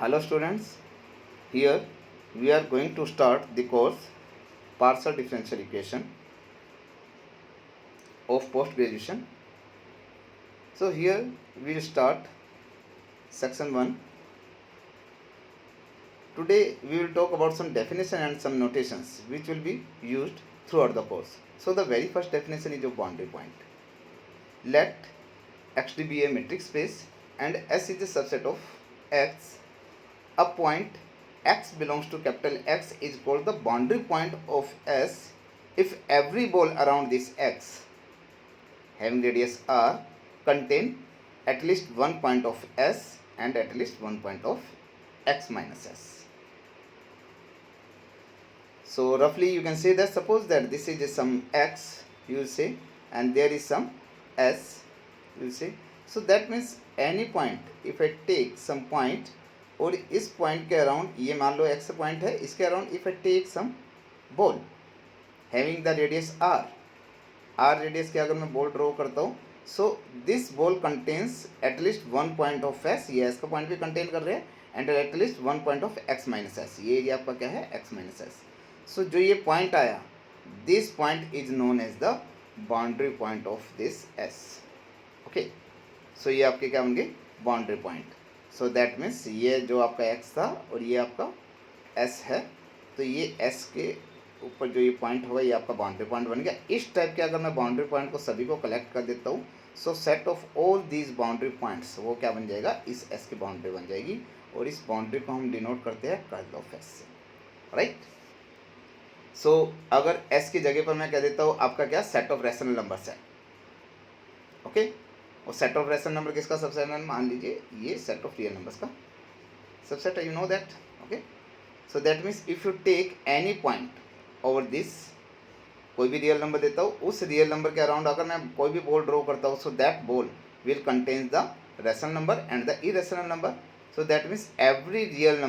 Hello students, here we are going to start the course Partial Differential Equation of Post Graduation. So here we will start section 1. Today we will talk about some definition and some notations which will be used throughout the course. So the very first definition is of boundary point. Let XD be a metric space and S is a subset of X. A point X belongs to capital X is called the boundary point of S if every ball around this X having radius R contain at least one point of S and at least one point of X minus S. So roughly you can say that suppose that this is some X, you will say, and there is some S, you will say. So that means any point, if I take some point और इस point के around ये मान लो x point है, इसके around if I take some ball having the radius R radius के अगर मैं बॉल ड्रॉ करता हूँ, so this ball contains at least one point of S, ये एस का पॉइंट भी कंटेन कर रहे हैं, and at least one point of X minus S, ये एरिया आपका क्या है एक्स माइनस एस. सो जो ये पॉइंट आया, this point is known as the boundary point of this S. Okay, so ये आपके क्या होंगे boundary point. So that means ये जो आपका x था और ये आपका s है, तो ये s के ऊपर जो ये पॉइंट होगा ये आपका बाउंड्री पॉइंट बन गया. इस टाइप के अगर मैं बाउंड्री पॉइंट को सभी को कलेक्ट कर देता हूँ, सो set of all these boundary points वो क्या बन जाएगा, इस s की बाउंड्री बन जाएगी, और इस बाउंड्री को हम डिनोट करते हैं कर्ल ऑफ s से. राइट. सो अगर s की जगह पर मैं कह देता हूँ आपका क्या सेट ऑफ रैशनल नंबर्स है. ओके, और सेट ऑफ रैशनल नंबर किसका सबसेट है, मान लीजिए ये सेट ऑफ रियल नंबर्स का सबसेट है, you know that. Okay, so that means if you take any point over this, कोई भी रियल नंबर देता हूँ, उस रियल नंबर के अराउंड अगर मैं कोई भी बॉल ड्रॉ करता हूँ, so that ball will contain the rational number and the irrational number. So that means every real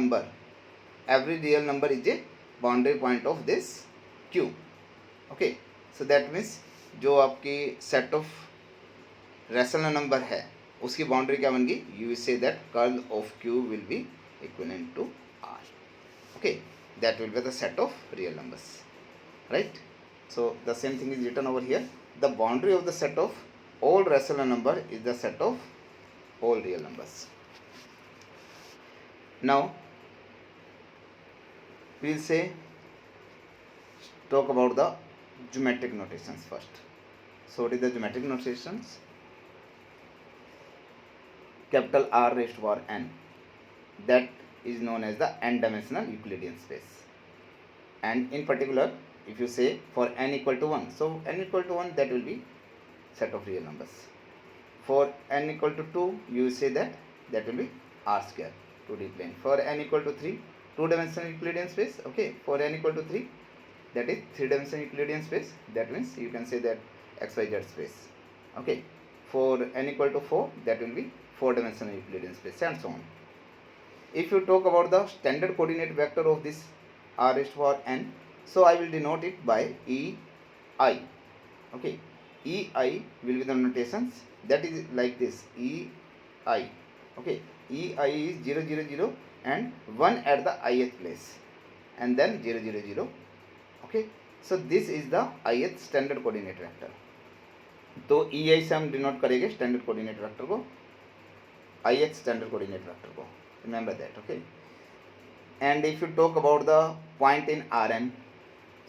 number is a boundary point of this Q. Okay, so that means जो आपकी set of rational number है उसकी boundary क्या बन गई, you say that curl of Q will be equivalent to R. Okay, that will be the set of real numbers. Right. So the same thing is written over here, the boundary of the set of all rational number is the set of all real numbers. Now we will say talk about the geometric notations first. So what is the geometric notations? Capital R raised to power n, that is known as the n-dimensional Euclidean space. And in particular, if you say for n equal to 1, so n equal to 1, that will be set of real numbers. For n equal to 2, you say that will be R square, 2D plane. For n equal to 3, 2-dimensional Euclidean space. Okay, for n equal to 3, that is 3-dimensional Euclidean space. That means you can say that xyz space. Okay, for n equal to 4, that will be 4-dimensional Euclidean space, and so on. If you talk about the standard coordinate vector of this r raised to power n, so I will denote it by EI. Okay, EI will be the notations, that is like this, EI. Okay, EI is 0 0 0 and 1 at the ith place, and then 0 0 0. Okay, so this is the ith standard coordinate vector. तो EI से हम denote करेंगे standard coordinate vector को, ith standard coordinate vector को, remember that. Okay, and if you talk about the point in Rn,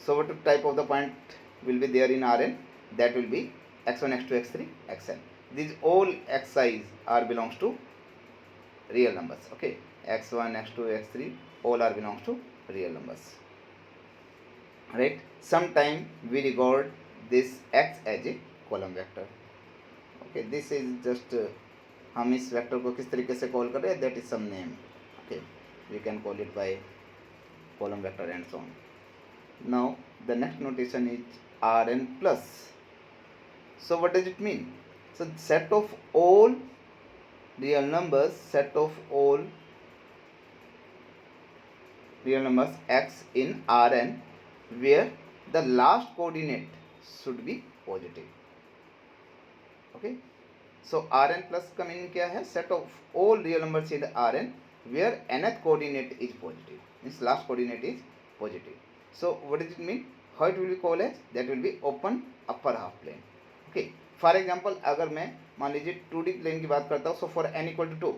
so what type of the point will be there in Rn, that will be x1 x2 x3 xn. These all xi's are belongs to real numbers. Okay, x1 x2 x3 all are belongs to real numbers. Right. Sometime we regard this x as a column vector. Okay, this is just हम इस vector को किस तरीके से call कर रहे हैं, that is some name. Okay, we can call it by column vector and so on. Now the next notation is R N plus. So what does it mean, so set of all real numbers, set of all real numbers x in Rn where the last coordinate should be positive. Okay, so Rn plus का meaning क्या है, set of all real numbers in Rn where nth coordinate is positive, means last coordinate is positive. So what does it mean? How it will be called as? That will be open upper half plane. Okay, for example अगर मैं मान लीजिए 2D plane की बात करता हूँ, so for n equal to 2,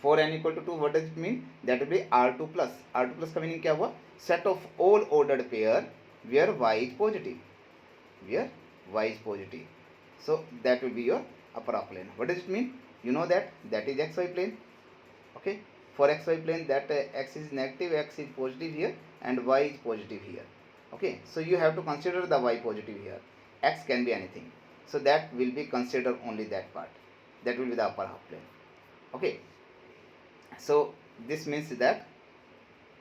for n equal to 2 what does it mean? That will be R2 plus. R2 plus का meaning क्या हुआ? Set of all ordered pair where y is positive, where y is positive. So that will be your upper half plane. What does it mean? You know that is xy plane. Okay, for xy plane that x is negative, x is positive here, and y is positive here. Okay, so you have to consider the y positive here. X can be anything, so that will be considered only that part. That will be the upper half plane. Okay, so this means that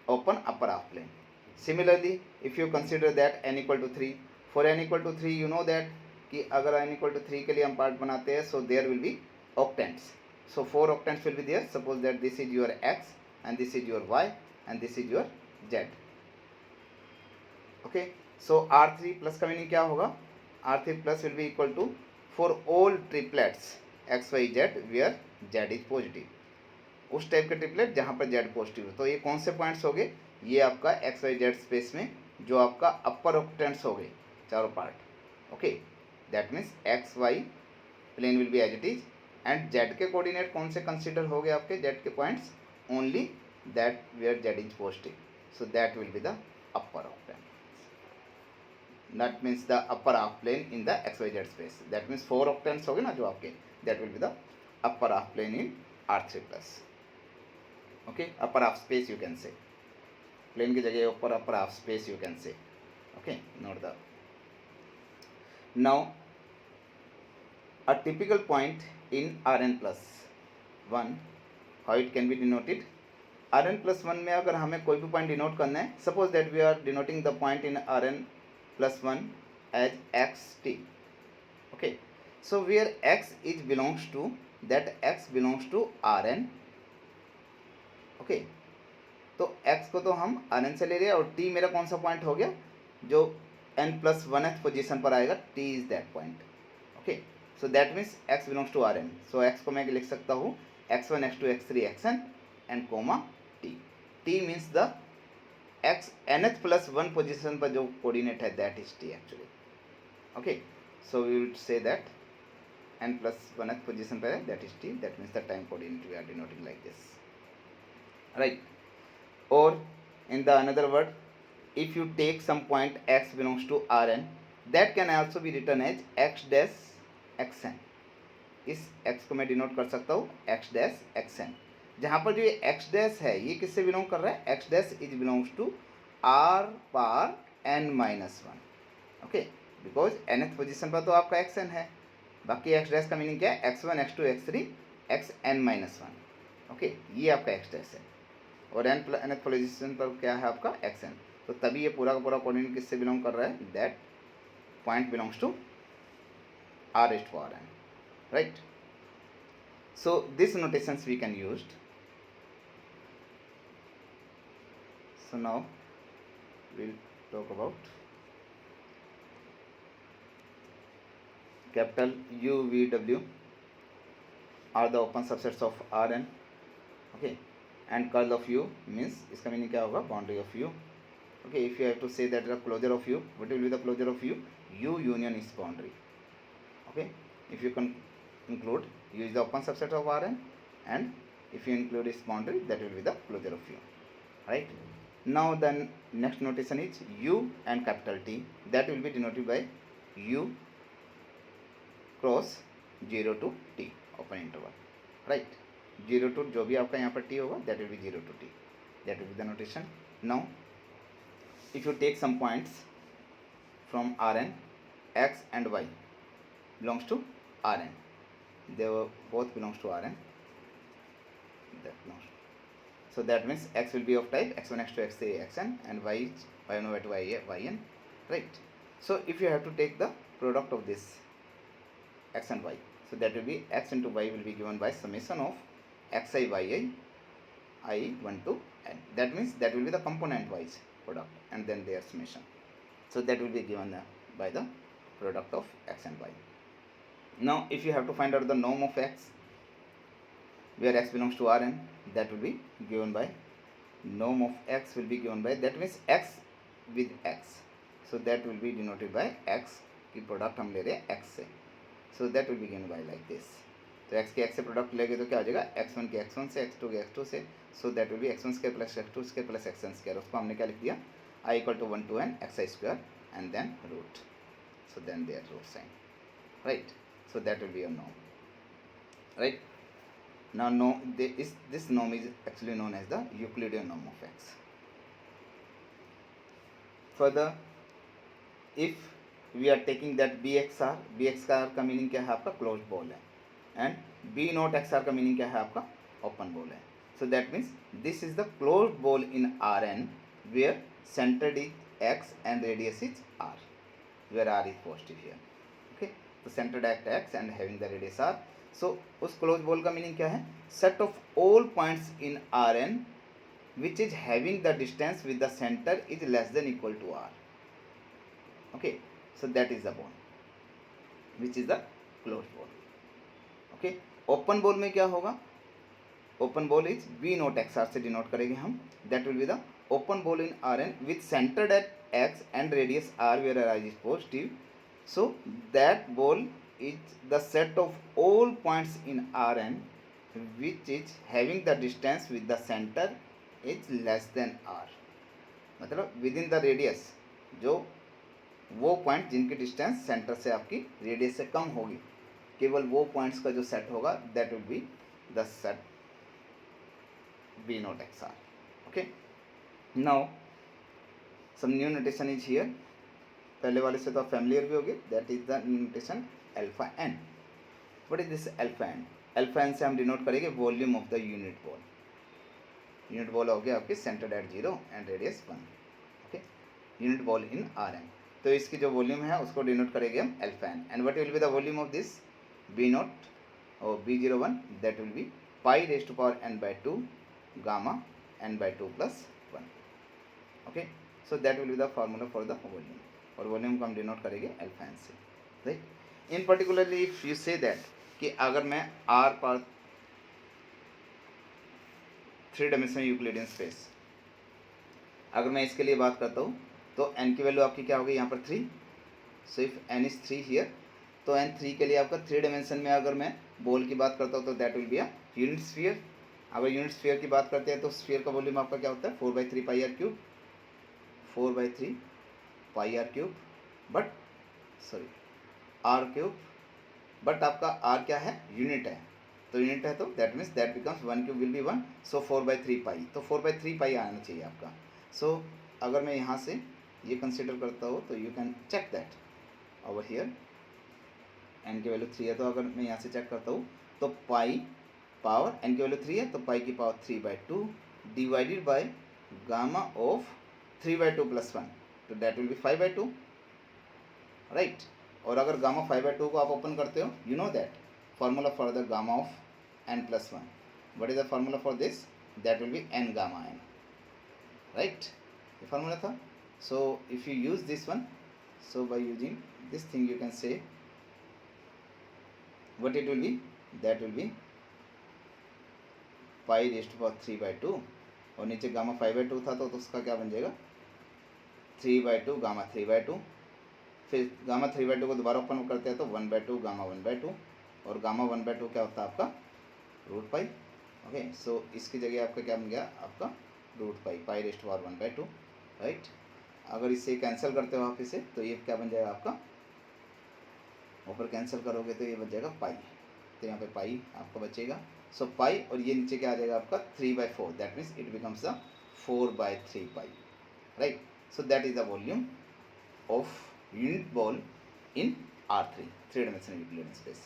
open upper half plane. Similarly, if you consider that n equal to 3, for n equal to 3 you know that कि अगर n equal to 3 के लिए हम part बनाते हैं, so there will be octants. So 4 octants will be there. Suppose that this is your x and this is your y and this is your z. Okay, so R3 plus का meaning क्या होगा? R3 plus will be equal to for all triplets x y z where z is positive. उस type के triplet जहाँ पर z positive है. तो ये कौन से पॉइंट्स हो गए? ये आपका एक्स वाई जेड स्पेस में जो आपका अपर ऑक्टेंट्स हो गए, चारों part. Okay, that means X Y plane will be as it is, and Z के कोऑर्डिनेट कौन से कंसिडर हो गए आपके जेड के points? Only that where Z is positive. So that will be the upper octant. That means the upper half plane in the X Y Z space. That means 4 octants हो गए ना जो आपके, that will be the upper half plane in R3 plus. Okay, upper half space you can say, plane की जगह ऊपर upper half space you can say. Okay, note the. Now a typical point in Rn plus 1, how it can be denoted? Rn plus 1 में अगर हमें कोई भी point denote करना है, suppose that we are denoting the point in Rn plus 1 as xt. Okay, so where x is belongs to, that x belongs to Rn. Okay, तो x को तो हम Rn से ले रहे हैं, और t मेरा कौन सा पॉइंट हो गया? जो n प्लस 1th पोजिशन पर आएगा, t is that point. Okay, so that means x belongs to Rn. सो x को मैं लिख सकता हूँ x1 x2 x3 xn and comma t. t means the x nth plus 1 position पर जो कोऑर्डिनेट है, that is t actually. Okay, so we would say that n plus 1th position पर है, that is t. That means the time coordinate we are denoting like this. Right, or in the another word, if you take some point x belongs to Rn, that can also be written as x dash xn. इस x को मैं denote कर सकता हूँ x dash xn, जहाँ पर जो ये x dash है ये किससे बिलोंग कर रहा है? x dash is belongs to r power n minus 1. Okay, because nth position पर तो आपका xn है. बाकी x dash का मीनिंग क्या है? x1 x2 x3 xn minus 1. Okay, ये आपका x dash है, और nth पोजिशन पर क्या है आपका xn. तो तभी ये पूरा का पूरा कोऑर्डिनेट किससे बिलोंग कर रहा है? That point belongs to r raised to Rn. Right, so this notations we can used. So now we'll talk about capital U, V, W are the open subsets of Rn. Okay, and curl of U means इसका meaning क्या होगा? Boundary of U. Okay, if you have to say that the closure of U, what will be the closure of U? U union is boundary. Okay, if you can include U is the open subset of Rn, and if you include its boundary, that will be the closure of U. Right, now then next notation is U and capital T, that will be denoted by U cross 0 to T open interval. Right, 0 to जो भी आपका यहाँ पर t होगा, that will be 0 to t. That will be the notation. Now if you take some points from Rn, x and y belongs to Rn, they both belongs to Rn. That belongs. So that means x will be of type x1 x2 x3 xn, and y is y1 y2 yn. Right, so if you have to take the product of this x and y, so that will be x into y will be given by summation of xi yi I1 to n. That means that will be the component wise product and then their summation. So that will be given by the product of x and y. Now if you have to find out the norm of x, where x belongs to Rn, that will be given by norm of x will be given by, that means x with x, so that will be denoted by x की product हम ले रहे हैं x से, so that will be given by like this. तो x के x से product लेंगे तो क्या हो जाएगा, x1 के x1 से, x2 के x2 से, so that will be x1 square plus x2 square plus xn square. उसको हमने क्या लिख दिया, I equal to 1 to n xi square and then root, so then their root sign, right? So that will be a norm, right? Now no, this norm is actually known as the Euclidean norm of x. Further, if we are taking that bxr का meaning क्या है आपका, close ball है, and b not xr का meaning क्या है आपका, open ball है. So that means this is the close ball in Rn where centred is x and radius is r, where r is positive here. Okay, so centered at x and having the radius r. So उस close ball का meaning क्या है, set of all points in Rn which is having the distance with the centre is less than equal to r. Okay, so that is the ball which is the close ball. Okay, open ball में क्या होगा, open ball is b not xr से denote करेंगे हम, that will be the open ball in Rn with centred eight x and radius r where r is positive. So that ball is the set of all points in Rn which is having the distance with the center is less than r. मतलब within the radius, जो वो point जिनकी distance centre से आपकी radius से कम होगी, केवल वो पॉइंट्स का जो सेट होगा, that will be the set b not xr. Okay, now some new notation is here. पहले वाले से तो आप फैमिलियर भी होगे, that is the notation alpha n. What is this alpha n? Alpha n से हम डिनोट करेंगे volume of the unit ball. Unit ball हो गया आपके centred at 0 and radius 1. Okay, unit ball in Rn. तो इसकी जो वॉल्यूम है उसको डिनोट करेंगे हम alpha n. And what will be the volume of this b not और b01, that will be pi raise to power n by 2 gamma n by 2 plus 1. Okay, so that will be the formula for the volume, और volume को हम denote करेंगे alpha n से, right? In particularly if you say that कि अगर मैं R पर 3 dimensional Euclidean space, अगर मैं इसके लिए बात करता हूँ तो n की वैल्यू आपकी क्या होगी यहाँ पर 3. So if n is 3 here, तो n 3 के लिए आपका 3 डायमेंशन में अगर मैं बॉल की बात करता हूँ तो that will be a unit sphere. अगर यूनिट स्फीयर की बात करते हैं तो स्फीयर का वॉल्यूम आपका क्या होता है, 4/3 पाई r cube, 4/3 pi r cube, but sorry r cube, but आपका r क्या है, यूनिट है, तो यूनिट है तो that means that becomes 1 cube will be 1. सो 4/3 पाई, तो 4/3 पाई आना चाहिए आपका. सो अगर मैं यहाँ से ये कंसिडर करता हूँ तो you can check that over here, n की वैल्यू 3 है, तो अगर मैं यहाँ से चेक करता हूँ तो पाई पावर n की वैल्यू 3 है तो पाई की power 3/2 divided by gamma of 3/2 plus 1, तो दैट विल बी 5/2, राइट? और अगर गामा 5/2 को आप ओपन करते हो, you know that formula for the gamma of n plus 1, what is the formula for this, that will B n gamma n, right? ये formula था. So if you use this one, so by using this thing you can से what it will be, that will be pi raised to power 3/2, और नीचे gamma 5/2 था तो उसका क्या बन जाएगा, 3/2 गामा 3/2, फिर गामा 3/2 को दोबारा ओपन करते हैं तो 1/2 गामा 1/2, और गामा 1/2 क्या होता है आपका, रूट पाई. ओके, सो इसकी जगह आपका क्या बन गया, आपका रूट पाई, पाई रेस्ट पावर 1/2, राइट? अगर इसे कैंसिल करते हो आप इसे, तो ये क्या बन जाएगा आपका, ऊपर कैंसिल करोगे तो ये बच जाएगा पाई, तो यहाँ पे पाई आपका बचेगा. सो पाई, और ये नीचे क्या आ जाएगा आपका 3/4, that means it becomes the 4/3 pi, right? So that is the volume of unit ball in R3, 3 dimensional Euclidean space.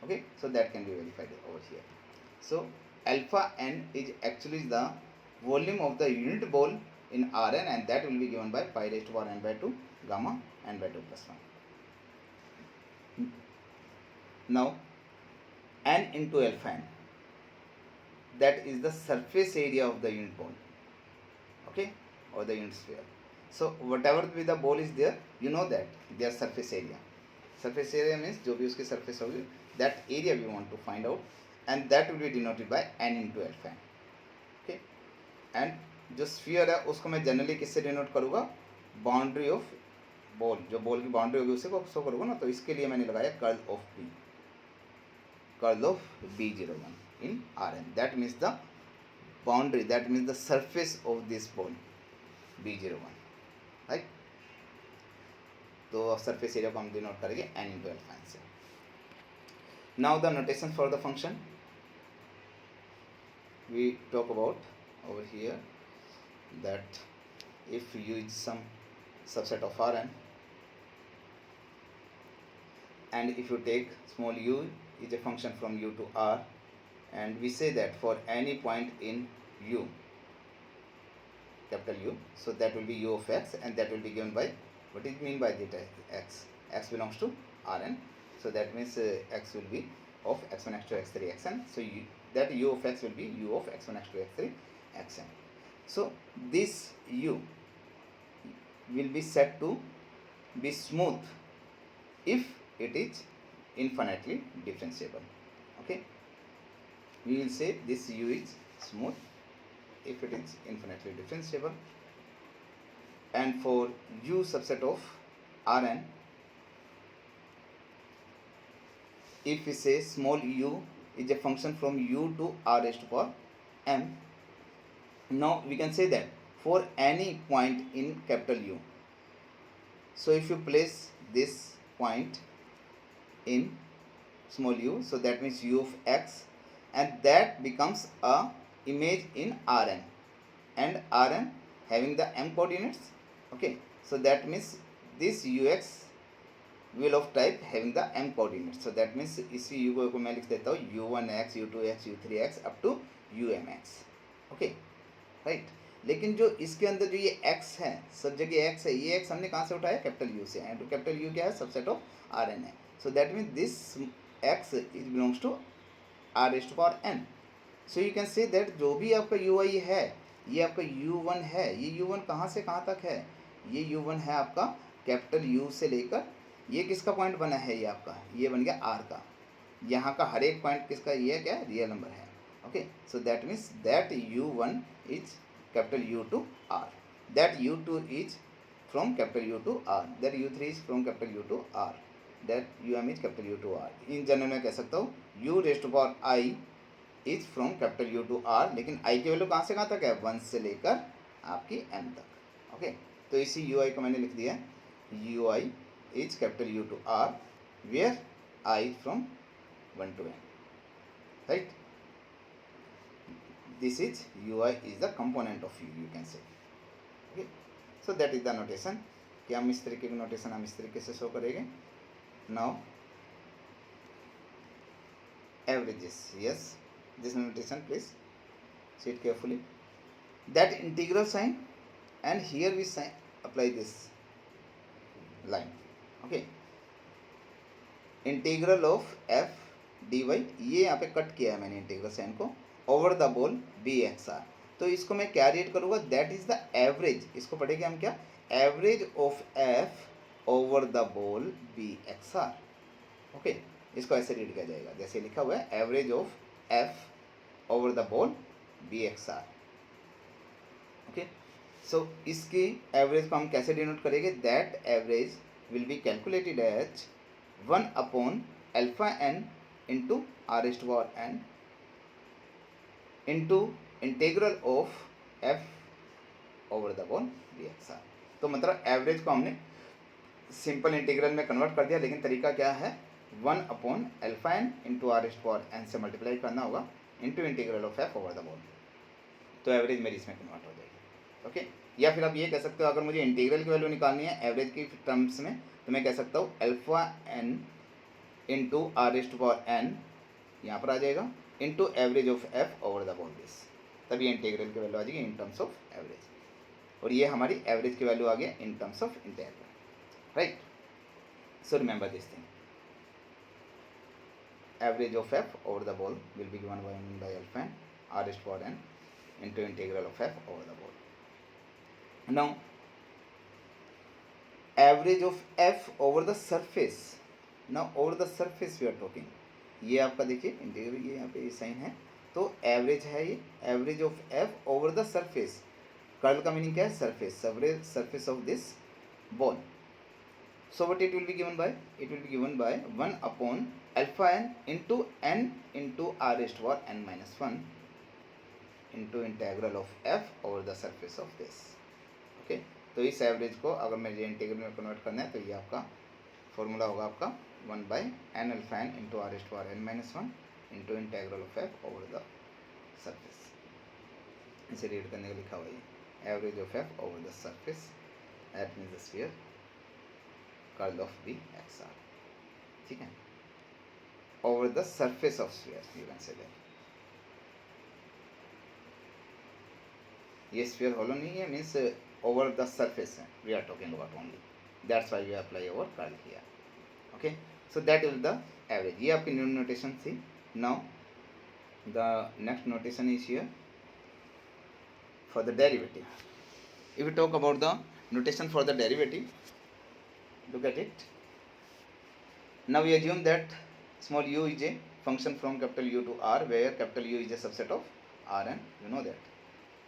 Okay, so that can be verified over here. So alpha n is actually the volume of the unit ball in Rn, and that will be given by pi raised to power n/2 gamma n/2 plus 1. Now n into alpha n, that is the surface area of the unit ball, okay, or the unit sphere. So whatever be the ball is there, you know that their surface area. Surface area means जो भी उसकी surface होगी, that area we want to find out. and that will be denoted by n into alpha n. Okay, and जो sphere है उसको मैं generally किससे denote करूँगा, बाउंड्री ऑफ बॉल, जो बॉल की बाउंड्री होगी उसे को शो करूँगा ना, तो इसके लिए मैंने लगाया curl of b, curl of B01 in Rn. That means the boundary, that means the surface of this ball B01, right? तो surface area को हम डिनोट करेंगे n into alpha n से. Now the notation for the function we talk about over here, that if u is some subset of Rn and if you take small u is a function from u to R, and we say that for any point in u, capital U, so that will be u of x, and that will be given by, what is mean by that x? X belongs to Rn, so that means x will be of x1 x2 x3 xn, so that u of x will be u of x1 x2 x3 xn. So this u will be said to be smooth if it is infinitely differentiable. Okay, we will say this u is smooth if it is infinitely differentiable, and for u subset of Rn, if we say small u is a function from u to R raised to power m, now we can say that for any point in capital U, so if you place this point in small u, so that means u of x, and that becomes a image in Rn, and Rn having the m coordinates. Okay, so that means this ux will of type having the m coordinates, so that means इसी u को मैं लिख देता हूँ u1x u2x u3x up to umx. Okay right, लेकिन जो इसके अंदर जो ये x है, सब जगह x है, ये x हमने कहाँ से उठाया, कैपिटल u से, एंड कैपिटल u क्या है, सबसेट ऑफ Rn है, so that means this x is belongs to R raised to power n. So you can say that जो भी आपका ui है, ये आपका u1 है, ये u1 कहाँ से कहाँ तक है, ये u1 है आपका कैपिटल u से लेकर, ये किसका पॉइंट बना है, ये आपका, ये बन गया r का, यहाँ का हर एक पॉइंट किसका, ये क्या है, रियल नंबर है. Okay, so that means that u1 is capital u to r, that u2 is from capital u to r, that u3 is from capital u to r, that um is capital u to r. In general में कह सकता हूँ u raised to power i is from capital u to r, लेकिन i की value कहाँ से कहाँ तक है, 1 से लेकर आपकी m तक. ओके, तो इसी ui को मैंने लिख दिया ui is capital U to R, where I from 1 to n, right? This is ui is the component of u, you can say. Okay, so that is the notation. कि हम इस तरीके की नोटेशन हम इस तरीके से शो करेंगे. Now averages, yes, this notation please see it carefully. That integral sign, and here we sign apply this line. Okay, integral of f d y, ये यहाँ पे कट किया है मैंने इंटीग्रल साइन को, over the ball B x r, तो इसको मैं क्या रीड करूँगा, दैट इज द एवरेज, इसको पढ़ेंगे हम क्या, average of F over the ball B x R. Okay, इसको ऐसे रीड किया जाएगा जैसे लिखा हुआ है, average of F over the ball B x R. Okay, so इसकी एवरेज को हम कैसे डिनोट करेंगे, that average will be calculated as 1 upon alpha n into r raised to power n into integral of f over the ball dxr. तो मतलब average को हमने simple integral में कन्वर्ट कर दिया, लेकिन तरीका क्या है, 1 upon alpha n into r raised to power n से मल्टीप्लाई करना होगा into integral of F over the ball, तो एवरेज मेरी इसमें कन्वर्ट हो जाएगी. ओके, या फिर आप ये कह सकते हो, अगर मुझे इंटीग्रल की वैल्यू निकालनी है एवरेज की टर्म्स में, तो मैं कह सकता हूँ alpha n into r raised to power n यहाँ पर आ जाएगा into average of F over the ball this, तब ये इंटीग्रल की वैल्यू आ जाएगी इन टर्म्स ऑफ एवरेज, और ये हमारी एवरेज की वैल्यू आ गया in terms of integral, right. So remember this thing, average of F over the ball will be given by alpha n r raised to power n into integral of F over the ball. Now average of f over the surface, now over the surface we are talking, ये आपका देखिए integral, ये यहाँ पे ये sign है, तो average है ये, average of F over the surface. Curl का मीनिंग क्या है? Surface, surface of this ball. So what it will be given by? It will be given by 1 upon alpha n into r raised to power n minus 1 into integral of f over the surface of this. Okay, तो इस average को अगर मेरे integral में convert करना है तो ये आपका फॉर्मूला होगा आपका 1 by n alpha n into r raise to power n minus 1 into integral of f over the surface. इसे रीड करने का लिखा हुआ है average of f over the surface, that means the sphere curl of b x r. ठीक है, over the surface of sphere you can say that. ये sphere hollow नहीं है, मीन्स ओवर द सरफेस है we are talking about only, that's why we apply over curl here. Okay, so that is the average. ये आपकी new notation थी. Now the next notation is here for the derivative. If you talk about the notation for the derivative, look at it. Now we assume that small u is a function from capital U to R, where capital U is a subset of Rn. You know that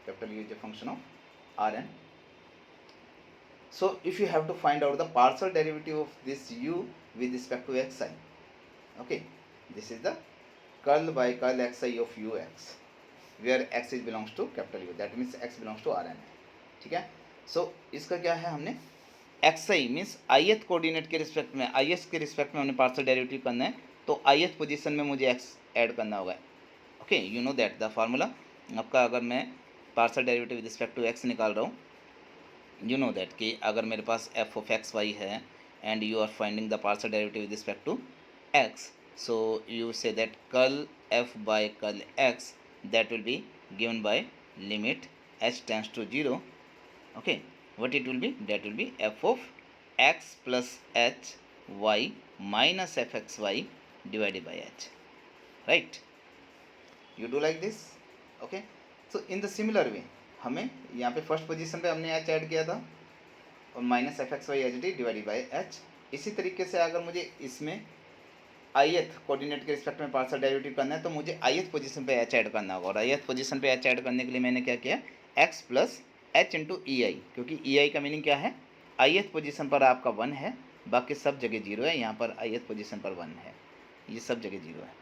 capital U is a function of Rn. So if you have to find out the partial derivative of this u with respect to xi, okay, this is the curl by curl xi of ux, where x is belongs to capital U, that means x belongs to Rn. ठीक है, सो इसका क्या है, हमने x I means ith coordinate के respect में, ith के respect में हमने पार्शियल डेरिवेटिव करना है, तो ith पोजीशन में मुझे x ऐड करना होगा. Okay, you know that the formula आपका, अगर मैं partial derivative with respect to x निकाल रहा हूँ, यू नो दैट कि अगर मेरे पास f ऑफ एक्स वाई है and you are finding the partial derivative with respect to x, so you say that curl f by curl x that will be given by limit h tends to 0. Okay, what it will be? That will be f of x plus h y minus f x y divided by h, right? You do like this. Okay, so in the similar way हमें यहाँ पे first position पे हमने h add किया था और minus f x y h d divided by h. इसी तरीके से अगर मुझे इसमें ith कोऑर्डिनेट के रिस्पेक्ट में पार्शियल डेरिवेटिव करना है तो मुझे ith पोजीशन पे h ऐड करना होगा, और ith पोजीशन पे h ऐड करने के लिए मैंने क्या किया, x plus h into E i, क्योंकि ई आई का मीनिंग क्या है, ith पोजीशन पर आपका 1 है, बाकी सब जगह 0 है, यहाँ पर ith पोजीशन पर 1 है, ये सब जगह 0 है.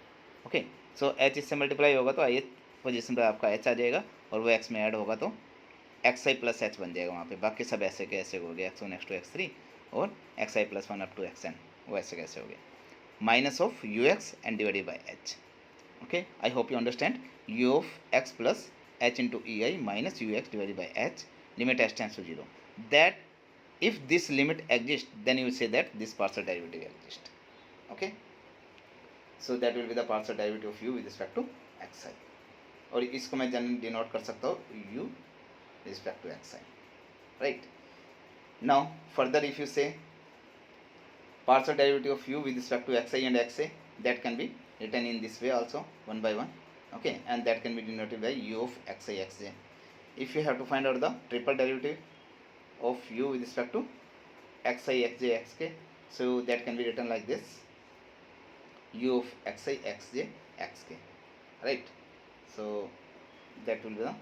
ओके, सो h इससे मल्टीप्लाई होगा तो ith पोजीशन पर आपका h आ जाएगा, और वो x में ऐड होगा तो एक्स आई प्लस एच बन जाएगा वहाँ पे, बाकी सब ऐसे के ऐसे हो गए, X one X two X three और X I plus one up to X N, वो ऐसे कैसे हो गए, minus of you X and divided by H. Okay, I hope you understand. U of X plus H into E I minus U X divided by H, limit h tends to 0. That if this limit exists, then you will say that this partial derivative exists. Okay, so that will be the partial derivative of u with respect to xi, और इसको मैं generally denote कर सकता हूँ u with respect to xi, right? Now further if you say partial derivative of u with respect to xi and xa, that can be written in this way also, one by one. Okay, and that can be denoted by u of xi xj. If you have to find out the triple derivative of u with respect to xi xj xk, so that can be written like this, u of xi xj xk, right? So that will be the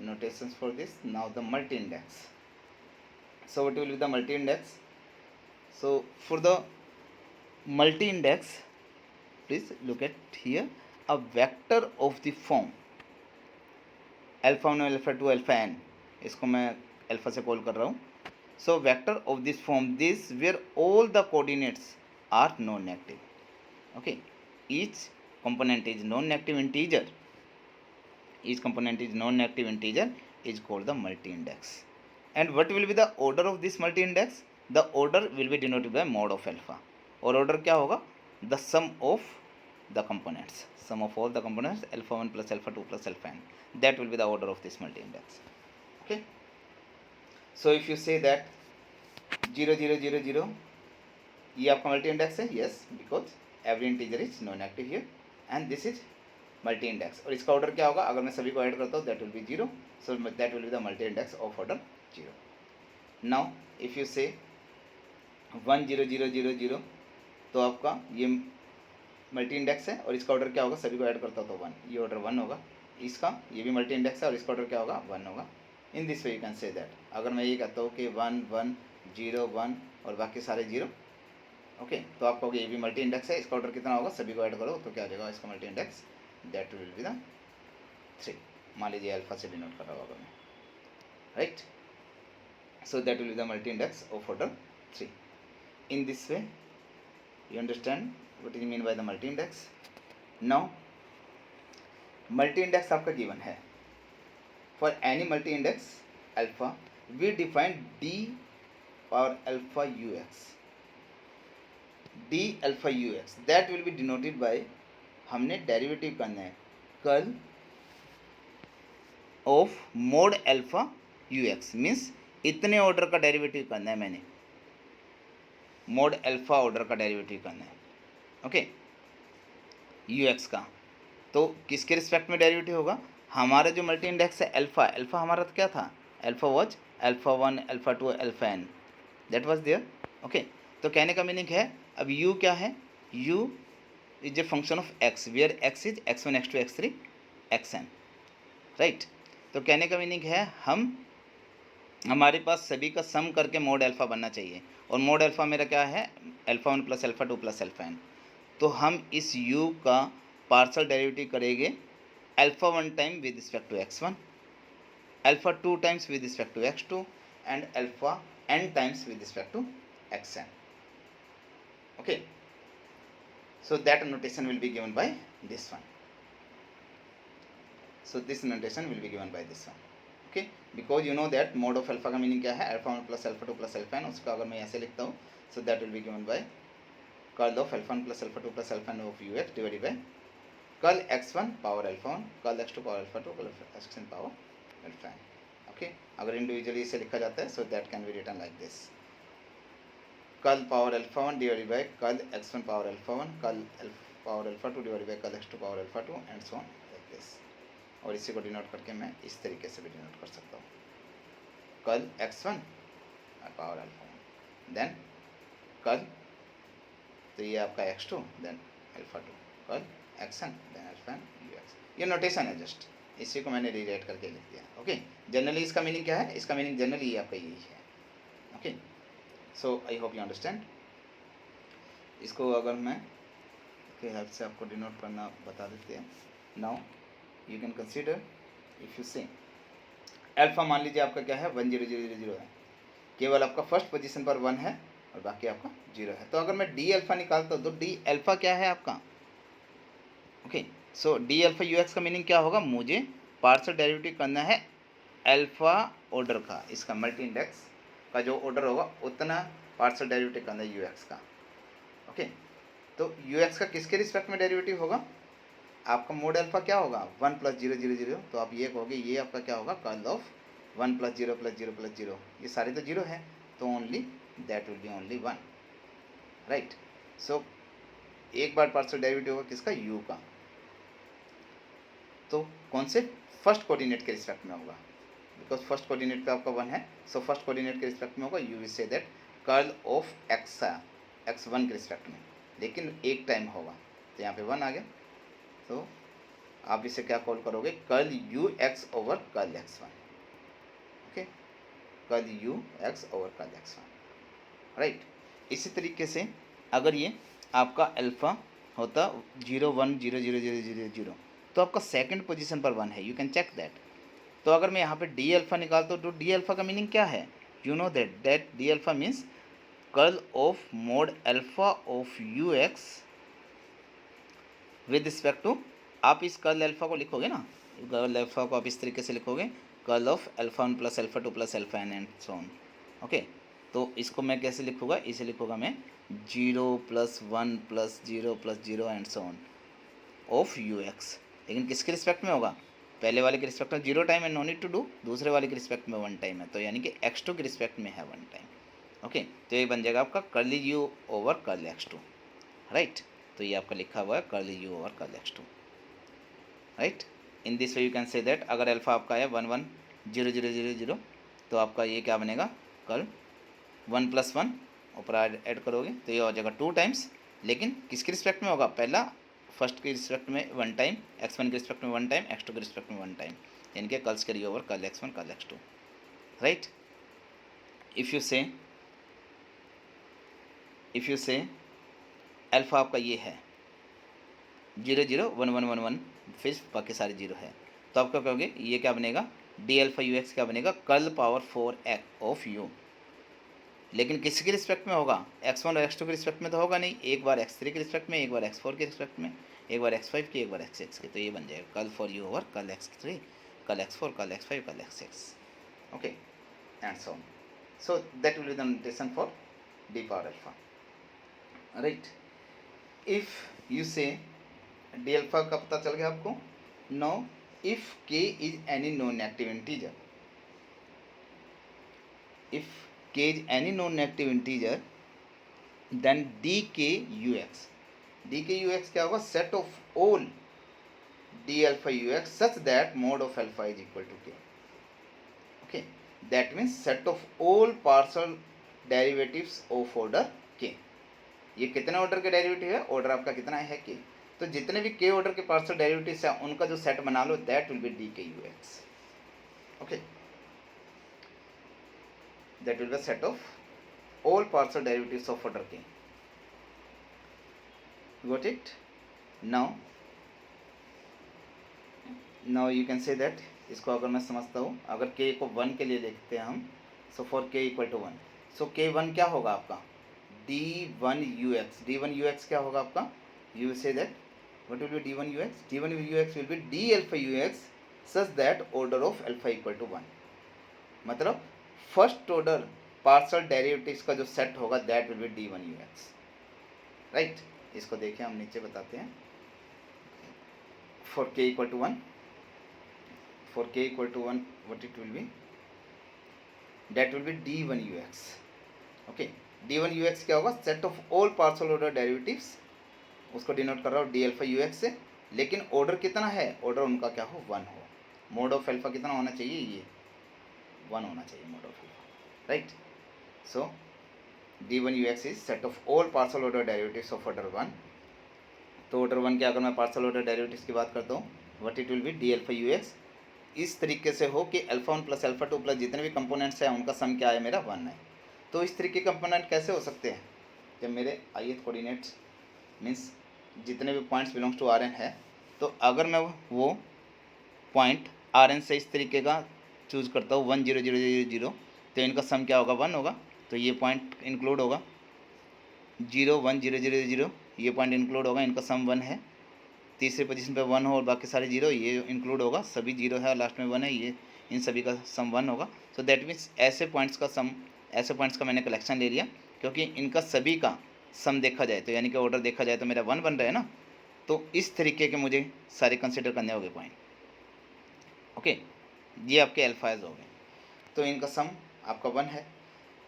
notations for this. Now the multi-index. So what will be the multi-index? So for the multi-index, please look at here, a vector of the form alpha one alpha two alpha n, इसको मैं alpha से call कर रहा हूँ. So vector of this form this where all the coordinates are non negative. Okay, each component is non negative integer, each component is non negative integer is called the multi index. And what will be the order of this multi index? The order will be denoted by mod of alpha, और order क्या होगा, the sum of the components, sum of all the components alpha 1 plus alpha 2 plus alpha n, that will be the order of this multi index. Okay, so if you say that 0 0 0 0 ये आपका multi index है, yes, because every integer is non negative here and this is multi index. और इसका order क्या होगा, अगर मैं सभी को ऐड करता हूँ that will be 0, so that will be the multi index of order 0. now if you say 1 0 0 0 0, तो आपका ये मल्टी इंडेक्स है और इसका ऑर्डर क्या होगा, सभी को ऐड करता हो तो 1, ये ऑर्डर 1 होगा। इसका ये भी मल्टी इंडेक्स है और इसका ऑर्डर क्या होगा, 1 होगा। In this way you can say that, अगर मैं ये कहता हूँ कि 1 1 0 1 और बाकी सारे 0, ओके, तो आप कहोगे ये भी मल्टी इंडेक्स है, इसका ऑर्डर कितना होगा, सभी को ऐड करो तो क्या आ जाएगा इसका multi index, that will be the 3। मान लीजिए अल्फा से डिनोट कर रहा होगा मैं, right. So that will be the multi-index of order 3. In this way, you understand what is mean by the multi-index. Now, multi-index आपका given है. For any multi-index alpha, we define d power alpha ux. d alpha ux that will be denoted by, हमने derivative करना है curl of mode alpha ux, means इतने order का derivative करना है मैंने, मोड अल्फा ऑर्डर का डेरिवेटिव करना है, ओके, ux का। तो किसके रिस्पेक्ट में डेरिवेटिव होगा, हमारा जो मल्टी इंडेक्स है अल्फा, अल्फा हमारा क्या था, alpha was alpha 1 alpha 2 alpha n, that was there, okay. तो कहने का मीनिंग है अब u क्या है, u is a function of x, where x is x1 x2 x3 xn, right. तो कहने का मीनिंग है हमारे पास सभी का सम करके मोड अल्फ़ा बनना चाहिए, और मोड अल्फ़ा मेरा क्या है, alpha 1 plus alpha 2 plus alpha n। तो हम इस u का पार्शल डेरिवेटिव करेंगे alpha 1 time with respect to x1, alpha 2 times with respect to x2 and alpha n times with respect to xn, okay. So that notation will be given by this one, so this notation will be given by this one, okay. Because you know that mod of alpha का meaning क्या है, alpha 1 plus alpha 2 plus alpha n, उसका अगर मैं ऐसे लिखता हूँ, so that will be given by curl of alpha 1 plus alpha 2 plus alpha n of ux divided by curl x1 power alpha 1 curl x2 power alpha 2 curl xn power alpha n, okay. अगर individually इसे लिखा जाता है, so that can be written like this, curl power alpha 1 divided by curl x1 power alpha 1 curl power alpha 2 divided by curl x2 power alpha 2 and so on like this. और इसी को denote करके मैं इस तरीके से भी denote कर सकता हूँ, curl x1 power alpha 1 then curl, तो ये आपका x2 then alpha 2 curl xn then alpha ux, ये नोटेशन है, जस्ट इसी को मैंने रीराइट करके लिख दिया, ओके। जनरली इसका मीनिंग क्या है, इसका मीनिंग जनरली आपका यही है, okay. So I hope you understand. इसको अगर मैं के हेल्प से आपको डिनोट करना बता देते हैं। Now you can consider if you से अल्फा मान लीजिए आपका क्या है 1 0 0 0 है, केवल आपका फर्स्ट पोजीशन पर 1 है और बाकी आपका 0 है। तो अगर मैं डी अल्फ़ा निकालता हूँ तो डी अल्फ़ा क्या है आपका, okay. So D alpha you x का मीनिंग क्या होगा, मुझे पार्शियल डेरिवेटिव करना है अल्फ़ा ऑर्डर का, इसका मल्टी इंडेक्स का जो ऑर्डर होगा उतना पार्शियल डेरिवेटिव करना है यू एक्स का, ओके। तो यू एक्स का किसके रिस्पेक्ट में डेरिवेटिव होगा, आपका मोड अल्फा क्या होगा 1 प्लस 0 0 0, तो आप ये कहोगे ये आपका क्या होगा curl of 1 plus 0 plus 0 plus 0, ये सारे तो 0 है, तो only that will be only 1, right. So एक बार पार्शियल डेरिवेटिव होगा किसका, u का, तो कौन से फर्स्ट कोऑर्डिनेट के रिस्पेक्ट में होगा, बिकॉज फर्स्ट कोऑर्डिनेट पे आपका 1 है, सो फर्स्ट कोऑर्डिनेट के रिस्पेक्ट में होगा, you will say that curl of x1 के रिस्पेक्ट में, लेकिन एक टाइम होगा, तो यहाँ पे 1 आ गया, तो आप इसे क्या कॉल करोगे, curl you x over curl x1, okay, curl you x over curl x1, right. इसी तरीके से अगर ये आपका अल्फ़ा होता 0 1 0 0 0 0 0, तो आपका सेकंड पोजीशन पर 1 है, यू कैन चेक दैट। तो अगर मैं यहाँ पे डी अल्फ़ा निकालता हूँ तो डी अल्फ़ा का मीनिंग क्या है, you know that d alpha means curl of mod alpha of you x with respect to, आप इस कर्ल अल्फ़ा को लिखोगे ना, कर्ल अल्फ़ा को आप इस तरीके से लिखोगे curl of alpha 1 plus alpha 2 plus alpha n and so on, okay. तो इसको मैं कैसे लिखूँगा, इसे लिखूँगा मैं 0 plus 1 plus 0 plus 0 and so on off you x, लेकिन किसके रिस्पेक्ट में होगा, पहले वाले के रिस्पेक्ट में 0 टाइम है, नो नीड टू डू, दूसरे वाले के रिस्पेक्ट में 1 टाइम है, तो यानी कि x2 के रिस्पेक्ट में है 1 टाइम, ओके। तो ये बन जाएगा आपका curl you over curl x2, right. तो ये आपका लिखा हुआ है curl you over curl x2, right. In this way you can say that अगर अल्फ़ा आपका है 1 1 0 0 0 0, तो आपका ये क्या बनेगा, कर्ल 1 प्लस 1 ऊपर ऐड करोगे तो ये हो जाएगा 2 टाइम्स, लेकिन किसके रिस्पेक्ट में होगा, पहला फर्स्ट के रिस्पेक्ट में वन टाइम, x1 के रिस्पेक्ट में वन टाइम, x2 के रिस्पेक्ट में वन टाइम, यानी कि curls carry over curl x1 curl x2, right. If you से अल्फा आपका ये है 0 0 1 1 1 1, फिर बाकी सारे जीरो है, तो आप क्या कहोगे, ये क्या बनेगा, डी अल्फा यू एक्स क्या बनेगा, कर्ल पावर 4 ऑफ यू। लेकिन किसके रिस्पेक्ट में होगा, x1 और x2 के रिस्पेक्ट में तो होगा नहीं, एक बार x3 के रिस्पेक्ट में, एक बार x4 के रिस्पेक्ट में, एक बार x5 की, एक बार x6 की, तो ये बन जाएगा curl for you over curl x3 curl x4 curl x5 curl x6, okay and so on. So that will be the notation for d power alpha, right. If you से d alpha का पता चल गया आपको। Now if k is any non negative integer, if k is any non-negative integer, then dkux क्या होगा, set of all d alpha ux such that mod of alpha is equal to k, okay, that means set of all partial derivatives of order k। ये कितने order के derivative है, order आपका कितना है k, तो जितने भी k ऑर्डर के पार्शियल डेरिवेटिव्स है उनका जो सेट बना लो, that will be dkux, okay, that will be a set of all partial derivatives of order k, got it। now you can say that, इसको अगर मैं समझता हूँ, अगर k को 1 के लिए लिखते हैं हम, so for k equal to 1, so k1 क्या होगा आपका, d1ux क्या होगा आपका, you say that what will be d1ux will be d alpha ux such that order of alpha equal to 1, मतलब फर्स्ट ऑर्डर पार्शियल डेरिवेटिव्स का जो set होगा that will be d1ux, right. इसको देखिए हम नीचे बताते हैं, for k equal to 1 what it will be, that will be d1ux, okay. d1ux क्या होगा, set of all partial order derivatives, उसको डिनोट कर रहा हूँ d अल्फा ux से, लेकिन ऑर्डर कितना है, ऑर्डर उनका क्या हो, 1 हो, मोड ऑफ अल्फा कितना होना चाहिए, ये 1 होना चाहिए mode of alpha, right. So d1ux is set of all partial order derivatives of order 1, तो ऑर्डर 1 के अगर मैं पार्शियल ऑर्डर डेरिवेटिव्स की बात करता हूँ, what it will B d alpha ux, इस तरीके से हो कि अल्फा 1 प्लस अल्फा 2 प्लस जितने भी कंपोनेंट्स हैं उनका सम क्या है, मेरा 1 है। तो इस तरीके के कंपोनेंट कैसे हो सकते हैं, जब मेरे ith कोऑर्डिनेट्स मीन्स जितने भी पॉइंट्स बिलोंग्स टू Rn है, तो अगर मैं वो पॉइंट Rn से इस तरीके का चूज़ करता हूँ 1 0 0 0 0, तो इनका सम क्या होगा, 1 होगा, तो ये पॉइंट इंक्लूड होगा, 0 1 0 0 0 ये पॉइंट इंक्लूड होगा, इनका सम 1 है। तीसरे पोजीशन पे 1 हो और बाकी सारे 0, ये इंक्लूड होगा, सभी 0 है और लास्ट में 1 है, ये इन सभी का सम 1 होगा। सो दैट मीन्स ऐसे पॉइंट्स का मैंने कलेक्शन ले लिया, क्योंकि इनका सभी का सम देखा जाए तो यानी कि ऑर्डर देखा जाए तो मेरा 1 बन रहा है ना, तो इस तरीके के मुझे सारे कंसिडर करने होंगे पॉइंट, ओके। ये आपके अल्फाज हो गए, तो इनका सम आपका 1 है,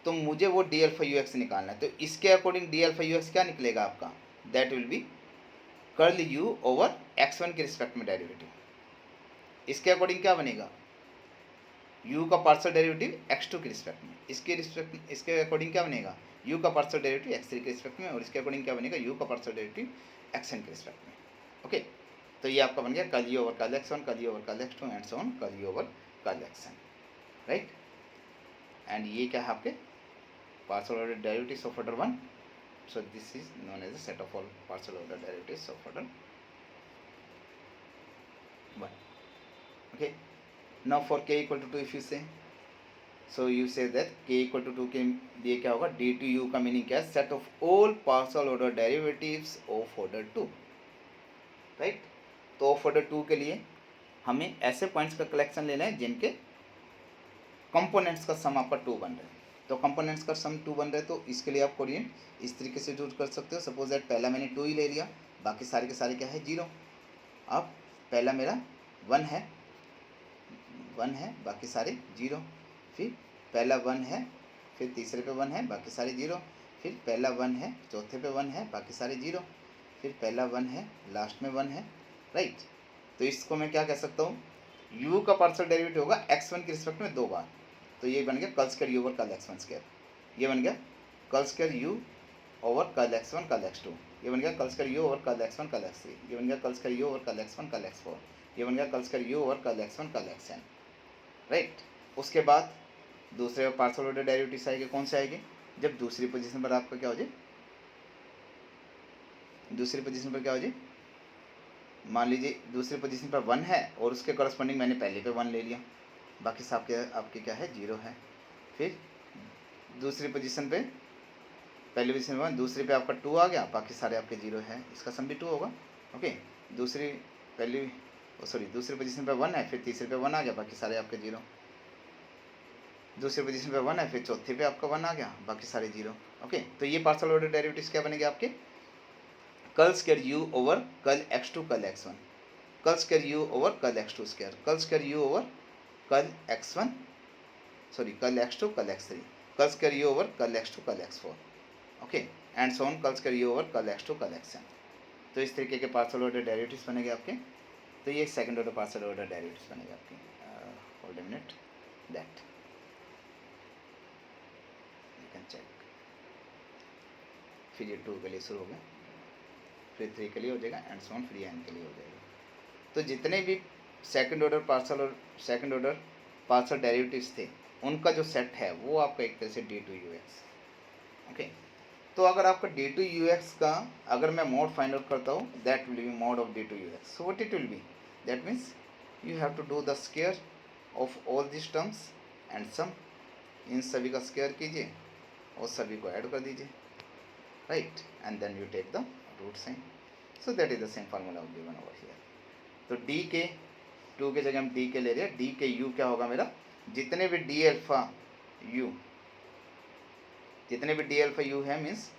तो मुझे वो d अल्फा ux निकालना है, तो इसके अकॉर्डिंग d अल्फा ux क्या निकलेगा आपका, that will B curl u over x1 के रिस्पेक्ट में डेरिवेटिव, इसके अकॉर्डिंग क्या बनेगा, u का पार्शियल डेरिवेटिव x2 के रिस्पेक्ट में, इसके अकॉर्डिंग क्या बनेगा, u का पार्शियल डेरिवेटिव x3 के रिस्पेक्ट में, और इसके अकॉर्डिंग क्या बनेगा, u का पार्शियल डेरिवेटिव xn के रिस्पेक्ट में, ओके। तो ये आपका बन गया curl u over curl x1 curl u over curl x2 and so on curl u over curl xn, right. And ये क्या है आपके partial order derivatives of order 1, so this is known as a set of all partial order derivatives of order 1, okay। now for k equal to 2 if you say, so you say that k equal to 2 के लिए क्या होगा, d to u का meaning क्या है, set of all partial order derivatives of order 2, right. तो of order 2 के लिए हमें ऐसे पॉइंट्स का कलेक्शन लेना है जिनके कंपोनेंट्स का सम आपका 2 बन रहा है, तो कंपोनेंट्स का सम 2 बन रहा है, तो इसके लिए आप कोऑर्डिनेट इस तरीके से यूज कर सकते हो। सपोज दैट पहला मैंने 2 ही ले लिया, बाकी सारे के सारे क्या है 0। अब पहला मेरा 1 है बाकी सारे 0, फिर पहला 1 है, फिर तीसरे पे 1 है बाकी सारे 0, फिर पहला 1 है, चौथे पे 1 है बाकी सारे 0, फिर पहला 1 है, लास्ट में 1 है, राइट। तो इसको मैं क्या कह सकता हूँ, u का पार्शियल डेरिवेटिव होगा x1 के रिस्पेक्ट में 2 बार, तो ये बन गया curl square u over curl x1 square, ये बन गया curl square u over curl x1 curl x2, ये बन गया कल स्क्वायर यू ओवर कल x1 कल x3, ये बन गया कल स्क्वायर यू ओवर कल x1 कल x4, ये बन गया कल स्क्वायर यू ओवर कल x1 कल xn, राइट। उसके बाद दूसरे पार्शियल ऑर्डर डेरिवेटिव्स आएंगे, कौन से आएंगे, जब दूसरी पोजीशन पर आपका क्या हो जाए, दूसरी पोजीशन पर क्या हो जाए, मान लीजिए दूसरी पोजीशन पर 1 है और उसके करस्पॉन्डिंग मैंने पहले पे 1 ले लिया, बाकी सब आपके क्या है 0 है। फिर दूसरी पोजीशन पे, पहली पोजीशन में 1, दूसरी पे आपका 2 आ गया, बाकी सारे आपके 0 है, इसका सम भी 2 होगा। ओके, दूसरी दूसरी पोजीशन पे 1 है, फिर तीसरे पे 1 आ गया, बाकी सारे आपके 0। दूसरी पोजीशन पे 1 है, फिर चौथे पे आपका 1 आ गया, बाकी सारे 0। ओके, तो ये पार्शियल ऑर्डर डेरिवेटिव्स क्या बनेंगे आपके, कल स्क्वायर यू ओवर कल x2 कल x1, कल स्क्वायर यू ओवर कल x2 स्क्वायर, कल स्क्वायर यू ओवर कल x1 कल x2 कल x3, कल स्क्वायर यू ओवर कल x2 कल x4, okay, and so on, कल स्क्वायर यू ओवर कल x2 कल xn। तो इस तरीके के पार्शियल ऑर्डर डेरिवेटिव्स बनेंगे आपके। तो ये second order partial order derivatives बनेंगे आपके। Hold a minute, that you can check. फिर ये 2 के लिए शुरू हो गया, फिर 3 के लिए हो जाएगा, एंड सो ऑन, फिर n के लिए हो जाएगा। तो जितने भी सेकंड ऑर्डर पार्शियल डेरिवेटिव्स थे, उनका जो सेट है वो आपका एक तरह से d2ux। ओके, तो अगर आपका d2ux का अगर मैं मोड फाइंड आउट करता हूँ, that will be mode of d2ux। So what it will be, that means you have to do the square of all this terms and sum, इन सभी का स्क्वायर कीजिए और सभी को ऐड कर दीजिए, right, and then you take the root sign. So that is the same formula given over here. तो d के 2 के जगह हम d के ले रहे हैं, d के u क्या होगा मेरा, जितने भी d अल्फा u, जितने भी d अल्फा u है, मीन्स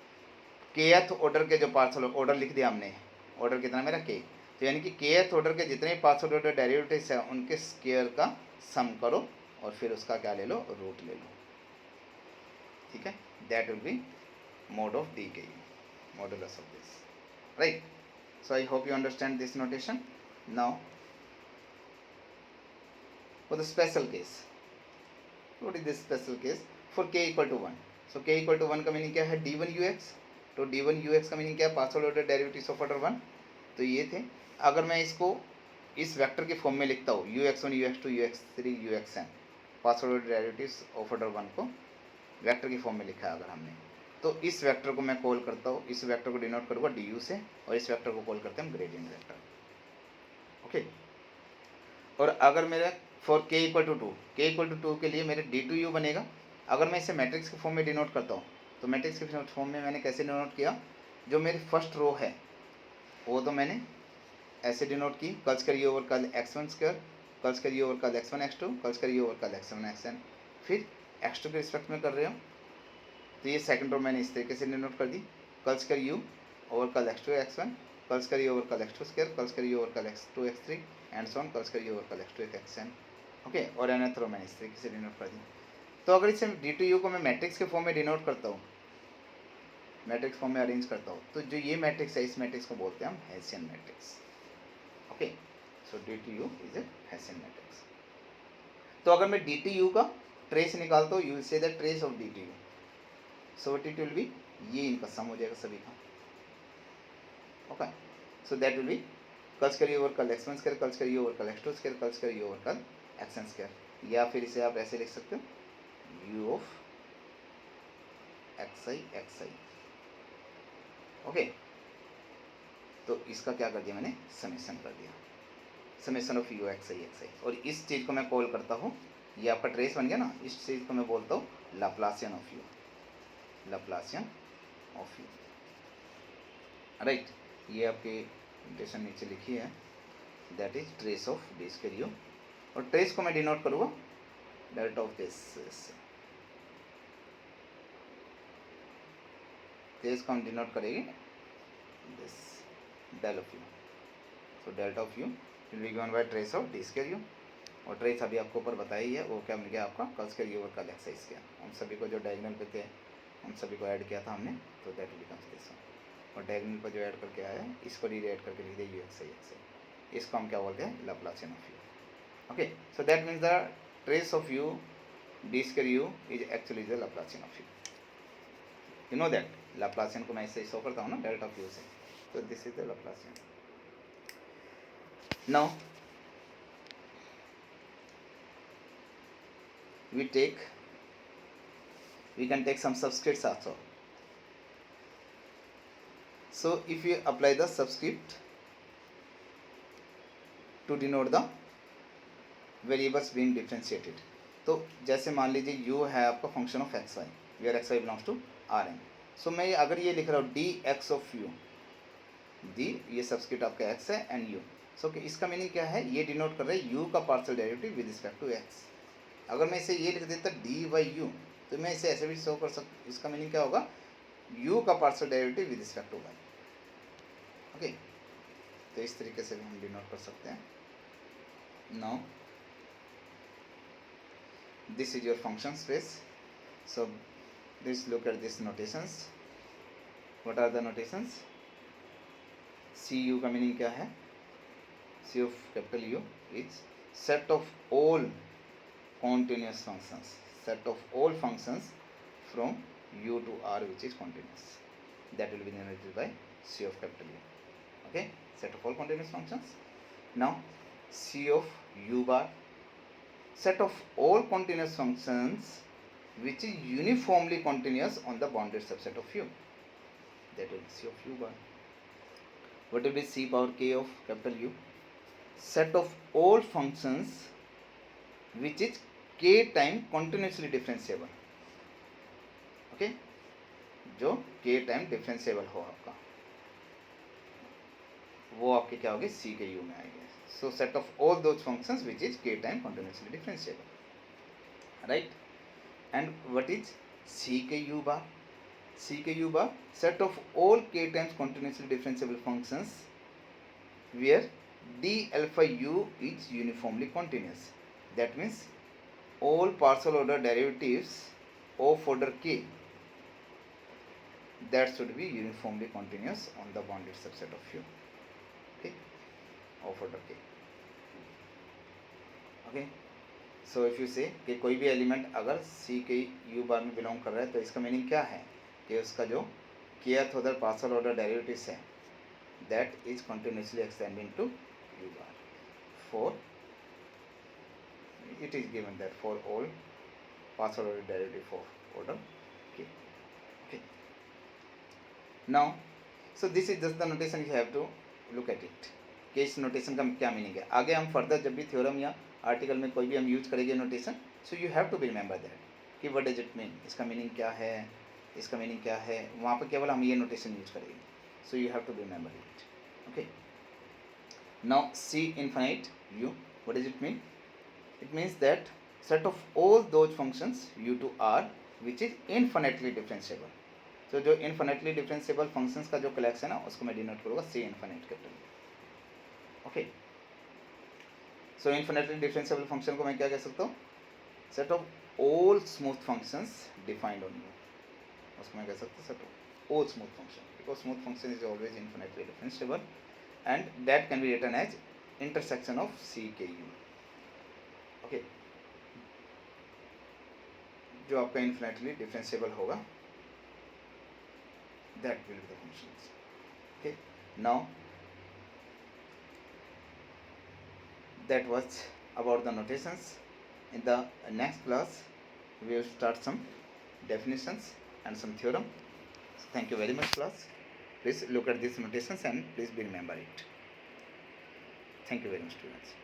kth ऑर्डर के जो पार्शियल ऑर्डर लिख दिया हमने, ऑर्डर कितना मेरा k, तो यानी कि kth ऑर्डर के जितने भी पार्शियल ऑर्डर डेरिवेटिव्स हैं उनके स्क्वायर का सम करो और फिर उसका क्या ले लो, रूट ले लो, ठीक है। That will be mode of d के u, modulus of this, right. So I hope you understand this notation. Now for the special case, what is this special case for k equal to 1? So k equal to 1 का meaning क्या है, d1ux। तो d1ux का meaning क्या है, partial order derivatives of order 1। तो ये थे। अगर मैं इसको इस वेक्टर के फॉर्म में लिखता हूँ, ux1 ux2 ux3 uxn, partial order derivatives of order 1 को वेक्टर के फॉर्म में लिखा है अगर हमने, तो इस वेक्टर को मैं कॉल करता हूँ, इस वेक्टर को डिनोट करूँगा du से, और इस वेक्टर को कॉल करते हैं हम ग्रेडियंट वेक्टर, ओके। और अगर मेरा फॉर k इक्वल टू 2 के लिए मेरे d2u बनेगा। अगर मैं इसे मैट्रिक्स के फॉर्म में डिनोट करता हूँ, तो मैट्रिक्स के फॉर्म में मैंने कैसे डिनोट किया, जो मेरी फर्स्ट रो है वो तो मैंने ऐसे डिनोट की, कल स्क्वायर u ओवर कल x1 स्क्वायर, कल स्क्वायर u ओवर कल x1 x2, कल स्क्वायर u ओवर कल x1 xn, फिर x2 के रिस्पेक्ट में कर रहे हो, तो ये सेकंड रो मैंने इस तरीके से डिनोट कर दी, कल स्क्वायर यू ओवर कल x2 x1, कल स्क्वायर यू ओवर कल x2 स्क्वायर, कल स्क्वायर यू ओवर कल x2 x3 and so on, कल स्क्वायर यू ओवर कल x2 xn, ओके। और nth रो मैंने इस तरीके से डिनोट कर दी। तो अगर इसे d2u को मैं मैट्रिक्स के फॉर्म में डिनोट करता हूँ, मैट्रिक्स फॉर्म में अरेंज करता हूँ, तो जो ये मैट्रिक्स है, इस मैट्रिक्स को बोलते हैं हम hessian matrix, okay. So d2u is a hessian matrix. तो अगर मैं d2u का ट्रेस निकालता हूँ, you will say the trace of d2u, so what it will B, ये इनका सम हो जाएगा सभी का, okay. So that will B कल स्क्वायर यू ओवर कल x1 स्क्वायर, कल स्क्वायर यू ओवर कल x2 स्क्वायर, कल स्क्वायर यू ओवर कल xn स्क्वायर, या फिर इसे आप ऐसे लिख सकते हो u ऑफ xi, ओके। तो इसका क्या कर दिया मैंने, समेशन कर दिया, समेशन ऑफ u xi, और इस चीज़ को मैं कॉल करता हूँ, ये आपका ट्रेस बन गया ना, इस चीज़ को मैं बोलता हूँ Laplacian of u, Laplacian of u, right. ये आपके नोटेशन नीचे लिखी है, that is trace of d square u, और ट्रेस को मैं डिनोट करूँगा डेल्टा ऑफ दिस, ट्रेस को हम डिनोट करेंगे this del of u, so delta of u will be given by trace of d square u, और trace अभी आपको ऊपर बताया ही है, वो क्या मिल गया आपका, कल स्क्वायर यू ओवर कल एक्स स्क्वायर, उन सभी को जो डायगोनल पे थे उन सभी को ऐड किया था हमने, तो that will becomes this one, और डायगोनल पर जो ऐड करके आया है इसको रीड करके लिख दिया u इसको हम क्या बोलते हैं, Laplacian of you, okay. So that means the trace of U D square you is actually the Laplacian of you, you know that। Laplacian को मैं इससे शो करता हूँ ना, डेल्टा ऑफ यू से, तो this is the Laplacian. Now we can take some subscripts also. So if you apply the subscript to denote the variables being differentiated, तो जैसे मान लीजिए u है आपका function of x Y, where X Y belongs to R N. So मैं अगर ये लिख रहा हूँ D X of U, D ये सबस्क्रिप्ट आपका एक्स है एंड यू, सो कि इसका मीनिंग क्या है, ये डिनोट कर रहा है u का partial derivative with respect to x. अगर मैं इसे ये लिख देता डी वाई यू, तो मैं इसे ऐसे भी शो कर सकता, इसका मीनिंग क्या होगा, u का partial derivative with respect to y. Okay, तो इस तरीके से भी हम डिनोट कर सकते हैं. Now this is your function space. So let's look at these notations. What are the notations? cu का मीनिंग क्या है, c of capital U is set of all continuous functions, set of all functions from u to r which is continuous, that will be denoted by c of capital U. Okay, set of all continuous functions. Now c of u bar, set of all continuous functions which is uniformly continuous on the bounded subset of u, that will be c of u bar. What will be c power k of capital U? Set of all functions which is k time continuously differentiable. Okay, जो k time differentiable हो आपका, वो आपके क्या होगी, c के u में आएंगे. So set of all those functions which is k time continuously differentiable, right? And what is c k u bar? c k u bar, set of all k times continuously differentiable functions where d alpha u is uniformly continuous. That means all partial order derivatives of order k that should be uniformly continuous on the bounded subset of u. Okay, of order k. Okay, so if you से कि कोई भी element अगर सी K you बार में belong कर रहा है, तो इसका मीनिंग क्या है कि उसका जो kth order partial order derivatives है that is continuously extending to U bar for, it is given that for all partial order derivative of order k. Okay, now so this is just the notation you have to look at it कि इस notation का क्या meaning है. आगे हम further जब भी theorem या आर्टिकल में कोई भी हम यूज करेंगे notation, so you have to be remember that कि व्हाट डज इट मीन, इसका मीनिंग क्या है, इसका मीनिंग क्या है, वहाँ पर केवल हम ये नोटेशन यूज करेंगे. So you have to be remember it. Okay, now see infinite u, what does it mean? It means that set of all those functions u to R which is infinitely differentiable. तो जो infinitely differentiable functions का जो collection है उसको मैं denote करूँगा C infinite capital. Okay, so infinitely differentiable function को मैं क्या कह सकता हूँ, set of all smooth functions defined on U, उसको मैं कह सकता हूँ set of all smooth function, because smooth function is always infinitely differentiable and that can be written as intersection of C K U. Okay, जो आपका infinitely differentiable होगा that will be the functions. Okay, now that was about the notations. In the next class we will start some definitions and some theorem. So thank you very much class. Please look at these notations and please be remember it. Thank you very much students.